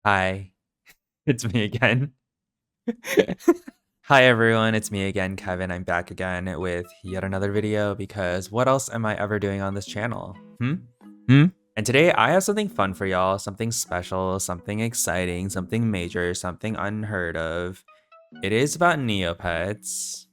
Hi, it's me again. Hi everyone, it's me again, Kevin. I'm back again with yet another video because what else am I ever doing on this channel? And today I have something fun for y'all, something special, something exciting, something major, something unheard of. It is about Neopets.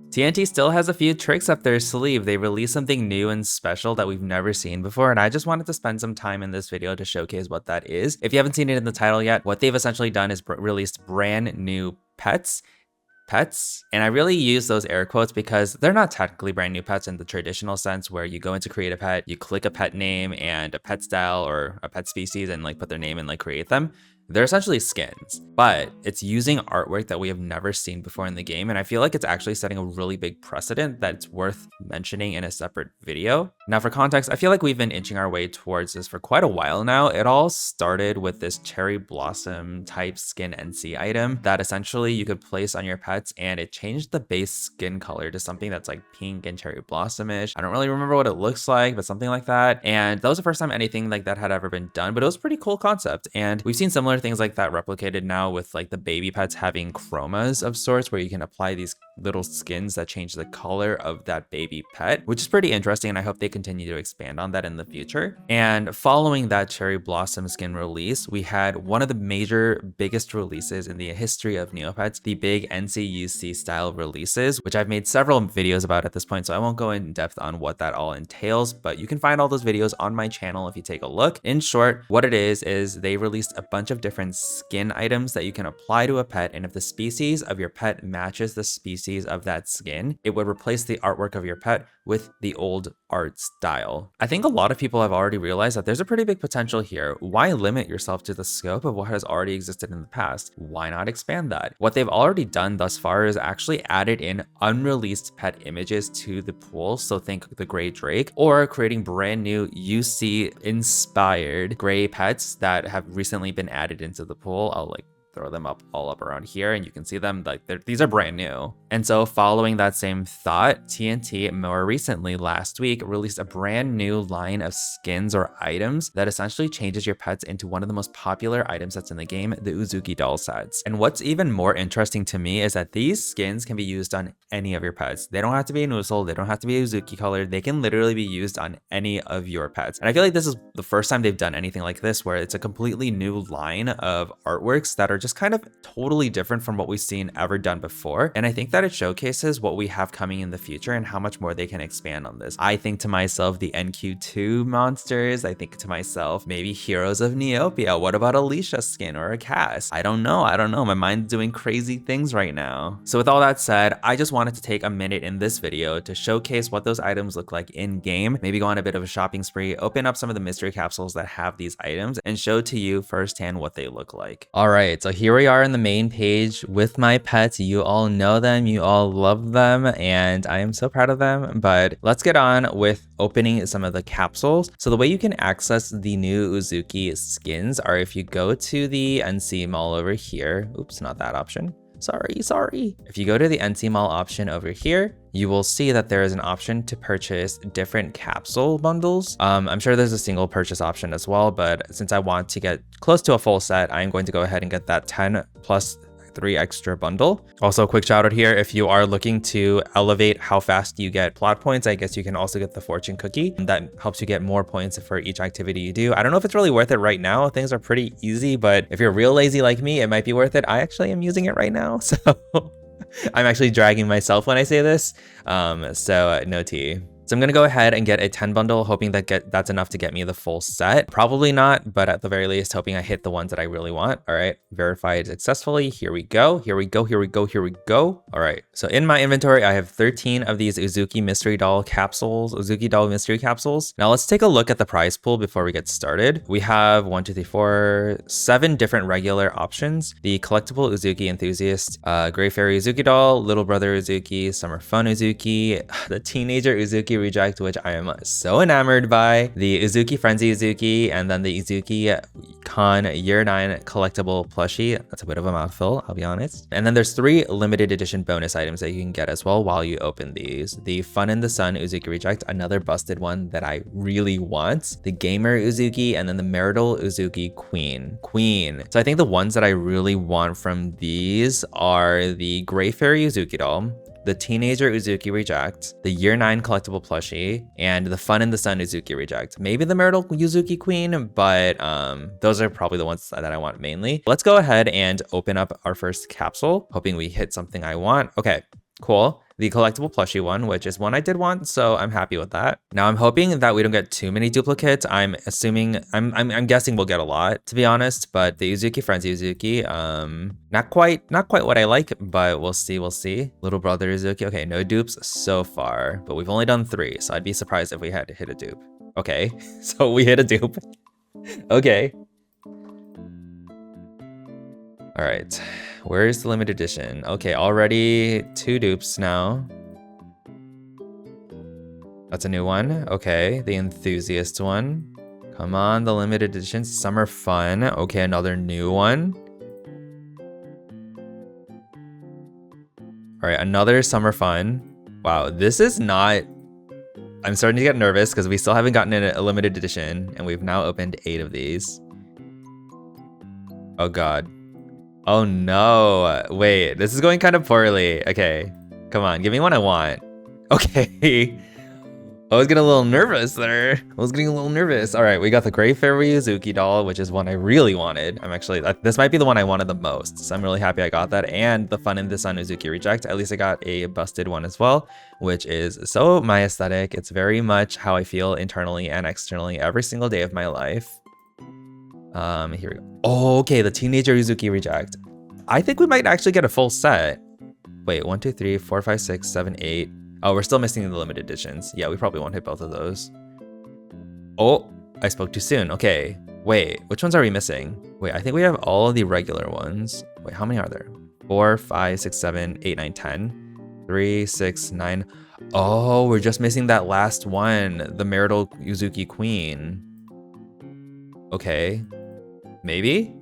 TNT still has a few tricks up their sleeve. They released something new and special that we've never seen before, and I just wanted to spend some time in this video to showcase what that is. If you haven't seen it in the title yet, what they've essentially done is released brand new pets, and I really use those air quotes because they're not technically brand new pets in the traditional sense where you go into create a pet, you click a pet name and a pet style or a pet species and like put their name and like create them. They're essentially skins, but it's using artwork that we have never seen before in the game, and I feel like it's actually setting a really big precedent that's worth mentioning in a separate video. Now for context, I feel like we've been inching our way towards this for quite a while now. It all started with this cherry blossom type skin NC item that essentially you could place on your pets, and it changed the base skin color to something that's like pink and cherry blossom-ish. I don't really remember what it looks like, but something like that. And that was the first time anything like that had ever been done, but it was a pretty cool concept. And we've seen similar things like that replicated now with like the baby pets having chromas of sorts where you can apply these little skins that change the color of that baby pet, which is pretty interesting, and I hope they continue to expand on that in the future. And following that cherry blossom skin release, we had one of the biggest releases in the history of Neopets, the big NCUC style releases, which I've made several videos about at this point, so I won't go in depth on what that all entails, but you can find all those videos on my channel if you take a look. In short, what it is they released a bunch of different skin items that you can apply to a pet, and if the species of your pet matches the species of that skin, it would replace the artwork of your pet with the old art style. I think a lot of people have already realized that there's a pretty big potential here. Why limit yourself to the scope of what has already existed in the past? Why not expand that? What they've already done thus far is actually added in unreleased pet images to the pool, so think the gray drake, or creating brand new UC inspired gray pets that have recently been added into the pool. I'll like throw them all up around here and you can see them, like these are brand new. And so following that same thought, TNT more recently last week released a brand new line of skins or items that essentially changes your pets into one of the most popular item sets in the game, the Uzuki doll sets. And what's even more interesting to me is that these skins can be used on any of your pets. They don't have to be Nuzzle, they don't have to be Uzuki colored, they can literally be used on any of your pets. And I feel like this is the first time they've done anything like this, where it's a completely new line of artworks that are just kind of totally different from what we've seen ever done before. And I think that it showcases what we have coming in the future and how much more they can expand on this. I think to myself, the NQ2 monsters. I think to myself, maybe Heroes of Neopia. What about Alicia skin or a Cass? I don't know. My mind's doing crazy things right now. So with all that said, I just wanted to take a minute in this video to showcase what those items look like in game, maybe go on a bit of a shopping spree, open up some of the mystery capsules that have these items, and show to you firsthand what they look like. All right, so here we are in the main page with my pets. You all know them, you all love them, and I am so proud of them. But let's get on with opening some of the capsules. So the way you can access the new Uzuki skins are if you go to the NC Mall over here. Oops, not that option. Sorry. If you go to the NC Mall option over here, you will see that there is an option to purchase different capsule bundles. I'm sure there's a single purchase option as well, but since I want to get close to a full set, I'm going to go ahead and get that 10 plus 3 extra bundle. Also, a quick shout out here, if you are looking to elevate how fast you get plot points, I guess you can also get the fortune cookie. That helps you get more points for each activity you do. I don't know if it's really worth it right now. Things are pretty easy, but if you're real lazy like me, it might be worth it. I actually am using it right now, so I'm actually dragging myself when I say this, so no tea. So I'm gonna go ahead and get a 10 bundle, hoping that that's enough to get me the full set. Probably not, but at the very least, hoping I hit the ones that I really want. All right, verified successfully. Here we go. All right, so in my inventory, I have 13 of these Uzuki mystery doll capsules, Uzuki doll mystery capsules. Now let's take a look at the prize pool before we get started. We have 7 different regular options. The collectible Uzuki enthusiast, Gray Fairy Uzuki doll, Little Brother Uzuki, Summer Fun Uzuki, the teenager Uzuki Uzuki Reject, which I am so enamored by, the Uzuki Frenzy Uzuki, and then the Uzuki Con Year 9 collectible plushie. That's a bit of a mouthful, I'll be honest. And then there's 3 limited edition bonus items that you can get as well while you open these. The Fun in the Sun Uzuki Reject, another busted one that I really want. The Gamer Uzuki, and then the Marital Uzuki Queen. So I think the ones that I really want from these are the Gray Fairy Uzuki doll, the Teenager Uzuki Reject, the Year 9 collectible plushie, and the Fun in the Sun Uzuki Reject. Maybe the Marital Uzuki Queen, but those are probably the ones that I want mainly. Let's go ahead and open up our first capsule, hoping we hit something I want. Okay, cool. The collectible plushie one, which is one I did want, so I'm happy with that. Now I'm hoping that we don't get too many duplicates. I'm guessing we'll get a lot, to be honest, but the Uzuki Frenzy Uzuki, not quite what I like, but we'll see. Little Brother Uzuki, okay, no dupes so far, but we've only done 3, so I'd be surprised if we had to hit a dupe. Okay, so we hit a dupe. Okay. All right. Where's the limited edition? Okay, already 2 dupes now. That's a new one. Okay, the Enthusiast one. Come on, the limited edition. Summer Fun. Okay, another new one. All right, another Summer Fun. Wow, this is not... I'm starting to get nervous because we still haven't gotten a limited edition, and we've now opened 8 of these. Oh God. Oh no, wait, this is going kind of poorly. Okay, come on, give me what I want. Okay, I was getting a little nervous there. All right, we got the Gray Fairy Uzuki doll, which is one I really wanted. This might be the one I wanted the most, so I'm really happy I got that. And the Fun in the Sun Uzuki Reject. At least I got a busted one as well, which is so my aesthetic. It's very much how I feel internally and externally every single day of my life. Here we go. Oh, okay, the Teenager Uzuki Reject. I think we might actually get a full set. Wait, 1, 2, 3, 4, 5, 6, 7, 8. Oh, we're still missing the limited editions. Yeah, we probably won't hit both of those. Oh, I spoke too soon. Okay, wait, which ones are we missing? Wait, I think we have all of the regular ones. Wait, how many are there? 4, 5, 6, 7, 8, 9, 10. 3, 6, 9. Oh, we're just missing that last one, the Marital Uzuki Queen. Okay. Maybe?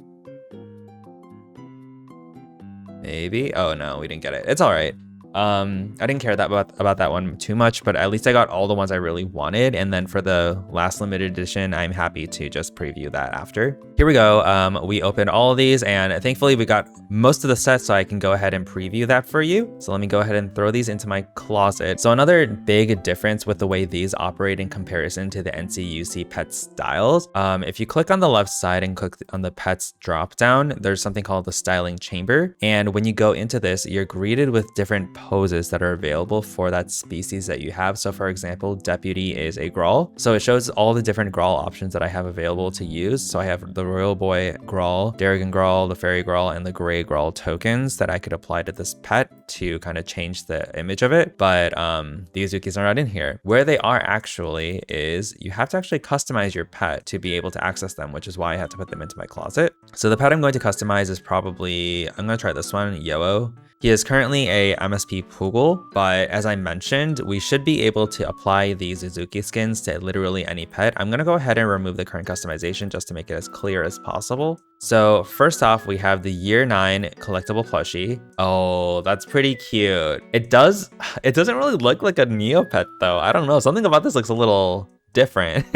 Oh no, we didn't get it. It's all right. I didn't care about that one too much, but at least I got all the ones I really wanted. And then for the last limited edition, I'm happy to just preview that after. Here we go. We opened all of these, and thankfully we got most of the sets, so I can go ahead and preview that for you. So let me go ahead and throw these into my closet. So another big difference with the way these operate in comparison to the NCUC pet styles. If you click on the left side and click on the pets drop down, there's something called the styling chamber. And when you go into this, you're greeted with different poses that are available for that species that you have. So for example, Deputy is a Grawl. So it shows all the different Grawl options that I have available to use. So I have the Royal Boy Grawl, Darrigan Grawl, the Fairy Grawl, and the Gray Grawl tokens that I could apply to this pet to kind of change the image of it. But the Uzukis are not in here. Where they are actually is you have to actually customize your pet to be able to access them, which is why I had to put them into my closet. So the pet I'm going to customize is probably, I'm going to try this one, WHEWWWW. He is currently a MSP Poogle, but as I mentioned, we should be able to apply these Uzuki skins to literally any pet. I'm gonna go ahead and remove the current customization just to make it as clear as possible. So first off, we have the Year 9 collectible plushie. Oh, that's pretty cute. It doesn't really look like a Neopet though. I don't know, something about this looks a little different.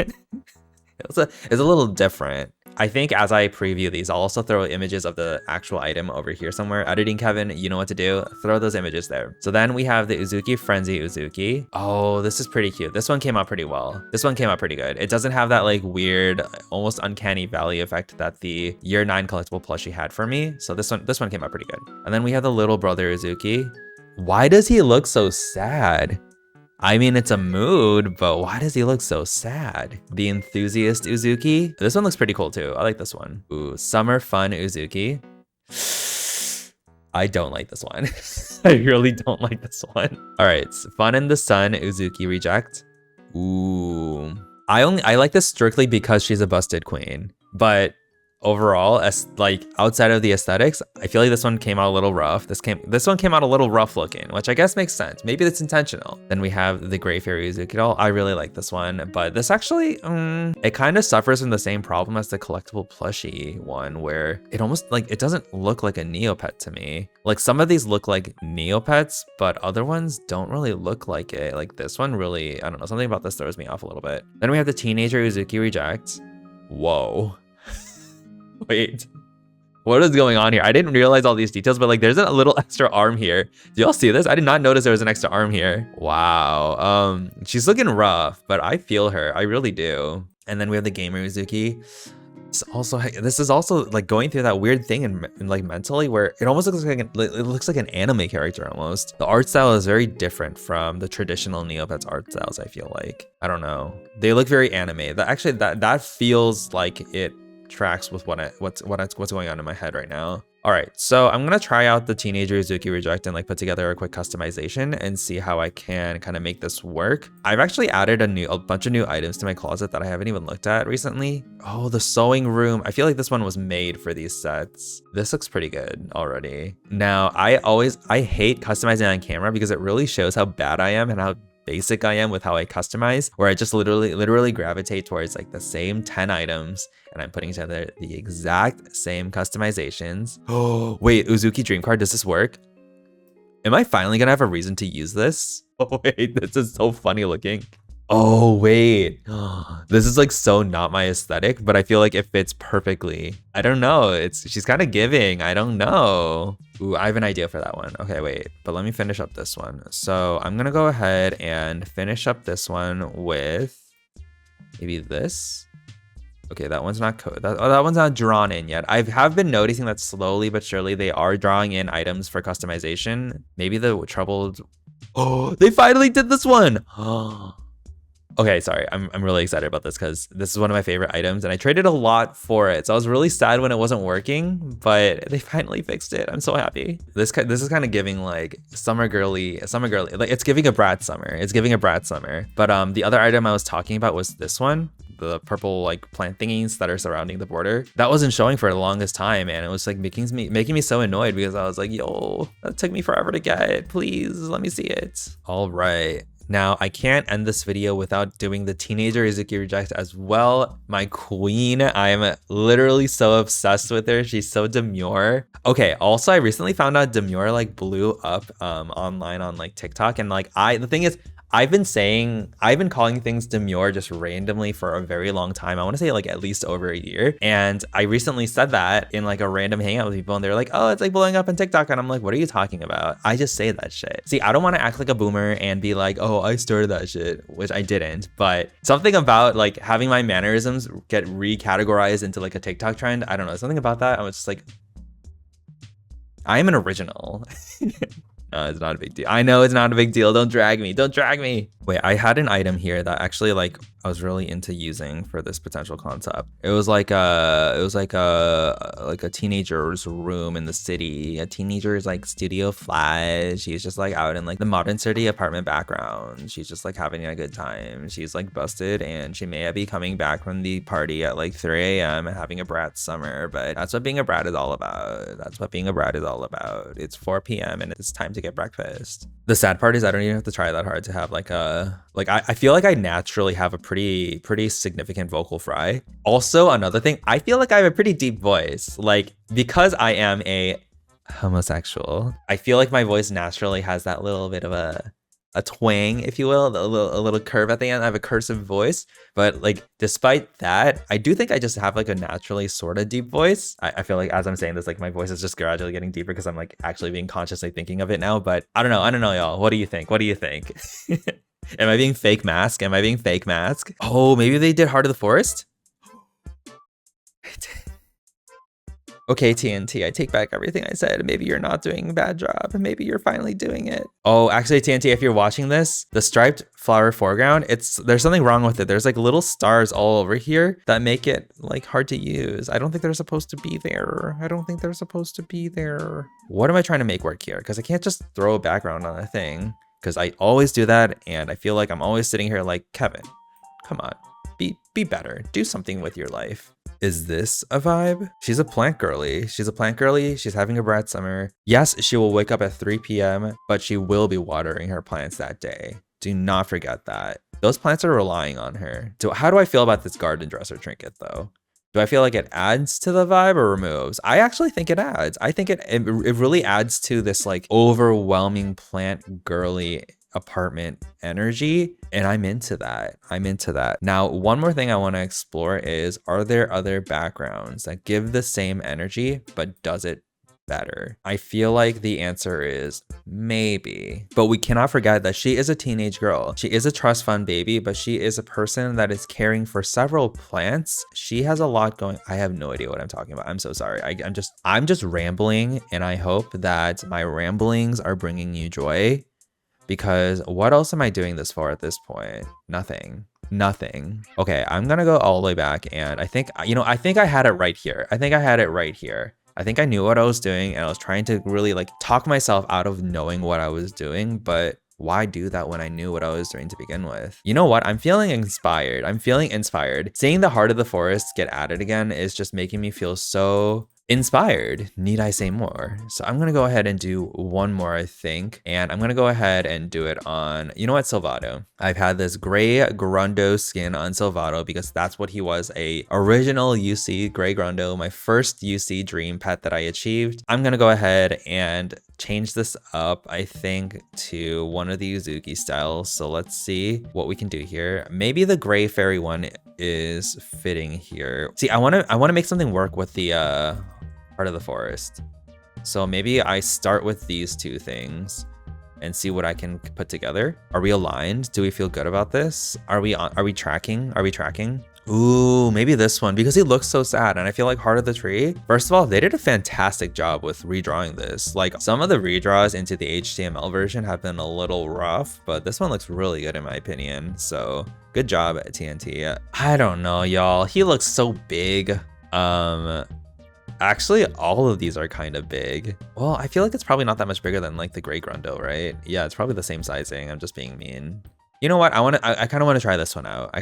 It's a little different. I think as I preview these, I'll also throw images of the actual item over here somewhere. Editing Kevin, you know what to do. Throw those images there. So then we have the Uzuki Frenzy Uzuki. Oh, this is pretty cute. This one came out pretty well. This one came out pretty good. It doesn't have that like weird, almost uncanny valley effect that the Year 9 collectible plushie had for me. So this one came out pretty good. And then we have the Little Brother Uzuki. Why does he look so sad? I mean, it's a mood, but why does he look so sad? The Enthusiast Uzuki. This one looks pretty cool too. I like this one. Ooh, Summer Fun Uzuki. I don't like this one. I really don't like this one. All right, Fun in the Sun Uzuki Reject. Ooh, I like this strictly because she's a busted queen, but overall, as like outside of the aesthetics, I feel like this one came out a little rough. This one came out a little rough looking, which I guess makes sense. Maybe that's intentional. Then we have the Gray Fairy Uzuki doll. I really like this one, but this actually, it kind of suffers from the same problem as the collectible plushie one, where it almost like, it doesn't look like a Neopet to me. Like some of these look like Neopets, but other ones don't really look like it. Like this one really, I don't know, something about this throws me off a little bit. Then we have the Teenager Uzuki Reject. Whoa. Wait, what is going on here? I didn't realize all these details, but like there's a little extra arm here. Do y'all see this? I did not notice there was an extra arm here. Wow. She's looking rough, but I feel her. I really do. And then we have the Gamer Uzuki. This is also like going through that weird thing and like mentally where it almost looks like it looks like an anime character almost. The art style is very different from the traditional Neopets art styles. I feel like, I don't know, they look very anime. That feels like it tracks with what's going on in my head right now. All right, so I'm gonna try out the Teenager Uzuki Reject and like put together a quick customization and see how I can kind of make this work. I've actually added a bunch of new items to my closet that I haven't even looked at recently. Oh, the sewing room. I feel like this one was made for these sets. This looks pretty good already. Now, I hate customizing on camera because it really shows how bad I am and how basic I am with how I customize, where I just literally gravitate towards like the same 10 items and I'm putting together the exact same customizations. Oh, wait, Uzuki Dream Card, does this work? Am I finally gonna have a reason to use this? Oh wait, this is so funny looking. Oh wait, this is like so not my aesthetic, but I feel like it fits perfectly. I don't know, she's kind of giving, I don't know. Ooh, I have an idea for that one. Okay, wait, but let me finish up this one. So I'm gonna go ahead and finish up this one with maybe this. Okay, that one's not that one's not drawn in yet. I have been noticing that slowly but surely they are drawing in items for customization. Maybe the troubled, oh, they finally did this one. Okay, sorry, I'm really excited about this because this is one of my favorite items and I traded a lot for it. So I was really sad when it wasn't working, but they finally fixed it. I'm so happy. This is kind of giving like summer girly, like it's giving a brat summer. It's giving a brat summer. But the other item I was talking about was this one, the purple like plant thingies that are surrounding the border. That wasn't showing for the longest time and it was like making me so annoyed because I was like, yo, that took me forever to get. Please let me see it. All right. Now, I can't end this video without doing the Teenager Uzuki Reject as well. My queen, I am literally so obsessed with her. She's so demure. Okay, also, I recently found out demure like blew up online on like TikTok. And like the thing is, I've been calling things demure just randomly for a very long time. I want to say like at least over a year. And I recently said that in like a random hangout with people and they're like, oh, it's like blowing up on TikTok. And I'm like, what are you talking about? I just say that shit. See, I don't want to act like a boomer and be like, oh, I started that shit, which I didn't. But something about like having my mannerisms get recategorized into like a TikTok trend. I don't know, something about that. I was just like, I am an original. No, it's not a big deal. I know it's not a big deal. Don't drag me. Don't drag me. Wait, I had an item here that actually like I was really into using for this potential concept. It was like a teenager's room in the city. A teenager's like studio flat. She's just like out in like the modern city apartment background. She's just like having a good time. She's like busted and she may be coming back from the party at like 3 a.m. and having a brat summer, but that's what being a brat is all about. That's what being a brat is all about. It's 4 p.m. and it's time to get breakfast. The sad part is I don't even have to try that hard to have like I feel like I naturally have a pretty significant vocal fry. Also, another thing, I feel like I have a pretty deep voice. Like, because I am a homosexual, I feel like my voice naturally has that little bit of a twang, if you will, a little curve at the end. I have a cursive voice, but like despite that, I do think I just have like a naturally sort of deep voice. I feel like as I'm saying this, like my voice is just gradually getting deeper because I'm like actually being consciously thinking of it now. But I don't know, y'all. What do you think? Am I being fake mask? Oh, maybe they did Heart of the Forest? Okay, TNT, I take back everything I said. Maybe you're not doing a bad job. Maybe you're finally doing it. Oh, actually, TNT, if you're watching this, the striped flower foreground, there's something wrong with it. There's like little stars all over here that make it like hard to use. I don't think they're supposed to be there. What am I trying to make work here? Because I can't just throw a background on a thing. Because I always do that, and I feel like I'm always sitting here like, Kevin, come on, be better. Do something with your life. Is this a vibe? She's a plant girly. She's a plant girly. She's having a BRAT summer. Yes, she will wake up at 3 p.m., but she will be watering her plants that day. Do not forget that. Those plants are relying on her. So how do I feel about this garden dresser trinket though? Do I feel like it adds to the vibe or removes? I actually think it adds. I think it really adds to this like overwhelming plant girly apartment energy, and I'm into that. I'm into that. Now, one more thing I want to explore is, are there other backgrounds that give the same energy but does it better? I feel like the answer is maybe, but we cannot forget that she is a teenage girl. She is a trust fund baby, but she is a person that is caring for several plants. She has a lot going. I have no idea what I'm talking about. I'm so sorry. I'm just rambling, and I hope that my ramblings are bringing you joy, because what else am I doing this for at this point? Nothing. Okay, I'm gonna go all the way back, and I think, I think I had it right here. I think I knew what I was doing, and I was trying to really like talk myself out of knowing what I was doing, but why do that when I knew what I was doing to begin with? You know what? I'm feeling inspired. Seeing the heart of the forest get added again is just making me feel so inspired. Need I say more? So I'm gonna go ahead and do one more, I think, and I'm gonna go ahead and do it on, you know what, Silvato. I've had this gray Grundo skin on Silvato because that's what he was, a original UC gray Grundo, my first UC dream pet that I achieved. I'm gonna go ahead and change this up, I think, to one of the Uzuki styles. So let's see what we can do here. Maybe the gray fairy one is fitting here. See, I want to make something work with the part of the forest. So maybe I start with these two things and see what I can put together. Are we aligned? Do we feel good about this? Are we tracking? Ooh, maybe this one, because he looks so sad, and I feel like Heart of the Tree. First of all, they did a fantastic job with redrawing this. Like, some of the redraws into the HTML version have been a little rough, but this one looks really good in my opinion. So good job at TNT. I don't know, y'all. He looks so big. Actually, all of these are kind of big. Well, I feel like it's probably not that much bigger than like the gray Grundo, right? Yeah, it's probably the same sizing. I'm just being mean. You know what? I kind of want to try this one out.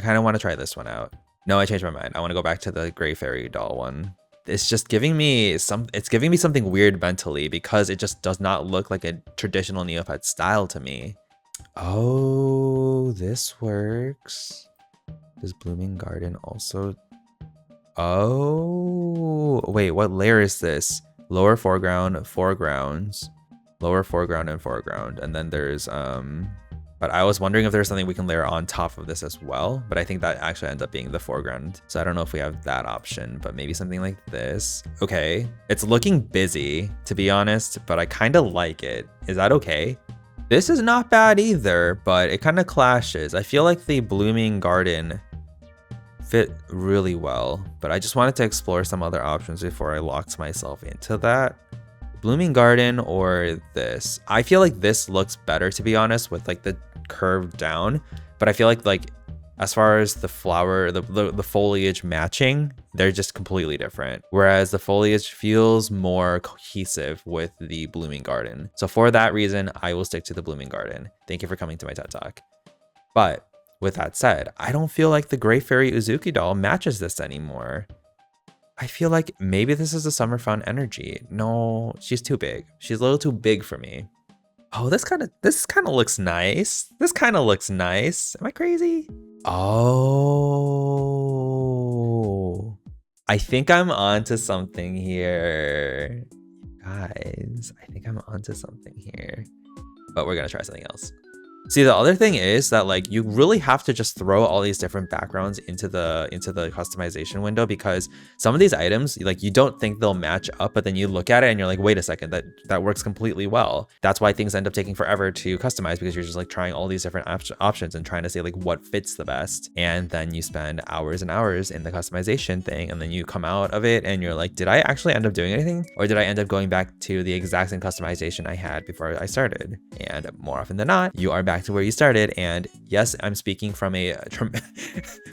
No, I changed my mind. I want to go back to the gray fairy doll one. It's just giving me something weird mentally, because it just does not look like a traditional Neopet style to me. Oh, this works. Does Blooming Garden also? Oh, wait, what layer is this? Lower foreground, foregrounds, lower foreground and foreground. And then there's, but I was wondering if there's something we can layer on top of this as well, but I think that actually ends up being the foreground. So I don't know if we have that option, but maybe something like this. Okay, it's looking busy, to be honest, but I kind of like it. Is that okay? This is not bad either, but it kind of clashes. I feel like the Blooming Garden fit really well, but I just wanted to explore some other options before I locked myself into that. Blooming Garden or this. I feel like this looks better, to be honest, with like the curve down, but I feel like as far as the flower, the foliage matching, they're just completely different. Whereas the foliage feels more cohesive with the Blooming Garden. So for that reason, I will stick to the Blooming Garden. Thank you for coming to my TED Talk. But with that said, I don't feel like the Gray Fairy Uzuki doll matches this anymore. I feel like maybe this is a Summer Fun energy. No, she's too big. She's a little too big for me. Oh, this kind of looks nice. Am I crazy? Oh, I think I'm onto something here. Guys, I think I'm onto something here. But we're gonna try something else. See, the other thing is that like you really have to just throw all these different backgrounds into the customization window, because some of these items, like, you don't think they'll match up, but then you look at it and you're like, wait a second, that works completely well. That's why things end up taking forever to customize, because you're just like trying all these different options and trying to say like what fits the best. And then you spend hours and hours in the customization thing, and then you come out of it and you're like, did I actually end up doing anything? Or did I end up going back to the exact same customization I had before I started? And more often than not, you are back to where you started. And yes, I'm speaking from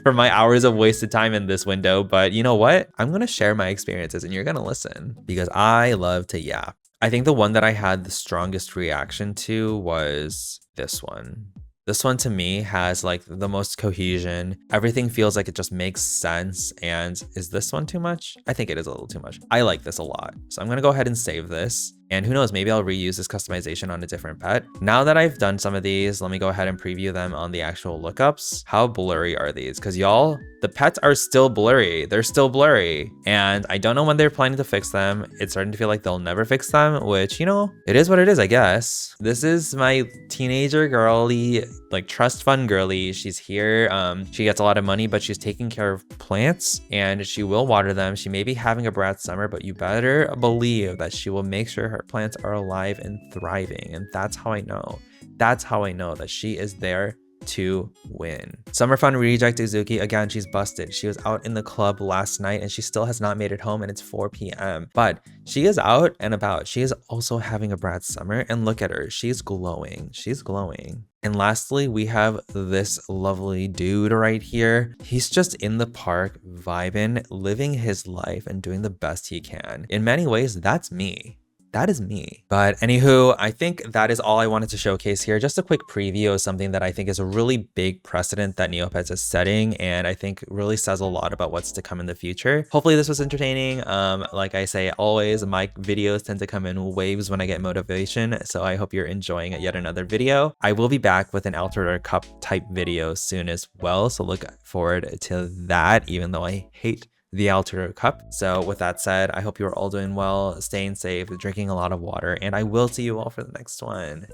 from my hours of wasted time in this window, but you know what? I'm gonna share my experiences and you're gonna listen, because I love to yap. I think the one that I had the strongest reaction to was this one. This one to me has like the most cohesion. Everything feels like it just makes sense. And is this one too much? I think it is a little too much. I like this a lot. So I'm gonna go ahead and save this. And who knows, maybe I'll reuse this customization on a different pet. Now that I've done some of these, let me go ahead and preview them on the actual lookups. How blurry are these? Because y'all, the pets are still blurry. They're still blurry. And I don't know when they're planning to fix them. It's starting to feel like they'll never fix them, which, you know, it is what it is, I guess. This is my teenager girly, like trust fund girly. She's here. She gets a lot of money, but she's taking care of plants and she will water them. She may be having a brat summer, but you better believe that she will make sure her plants are alive and thriving. And that's how I know. That's how I know that she is there to win. Summer Fun Reject Izuki, again, she's busted. She was out in the club last night and she still has not made it home and it's 4 p.m. But she is out and about. She is also having a brat summer and look at her. She's glowing. She's glowing. And lastly, we have this lovely dude right here. He's just in the park, vibing, living his life and doing the best he can. In many ways, that's me. That is me. But anywho, I think that is all I wanted to showcase here. Just a quick preview of something that I think is a really big precedent that Neopets is setting, and I think really says a lot about what's to come in the future. Hopefully this was entertaining. Like I say always, my videos tend to come in waves when I get motivation, so I hope you're enjoying yet another video. I will be back with an Alternator Cup type video soon as well, so look forward to that, even though I hate the Alternator Cup. So with that said, I hope you're all doing well, staying safe, drinking a lot of water, and I will see you all for the next one.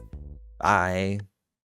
Bye.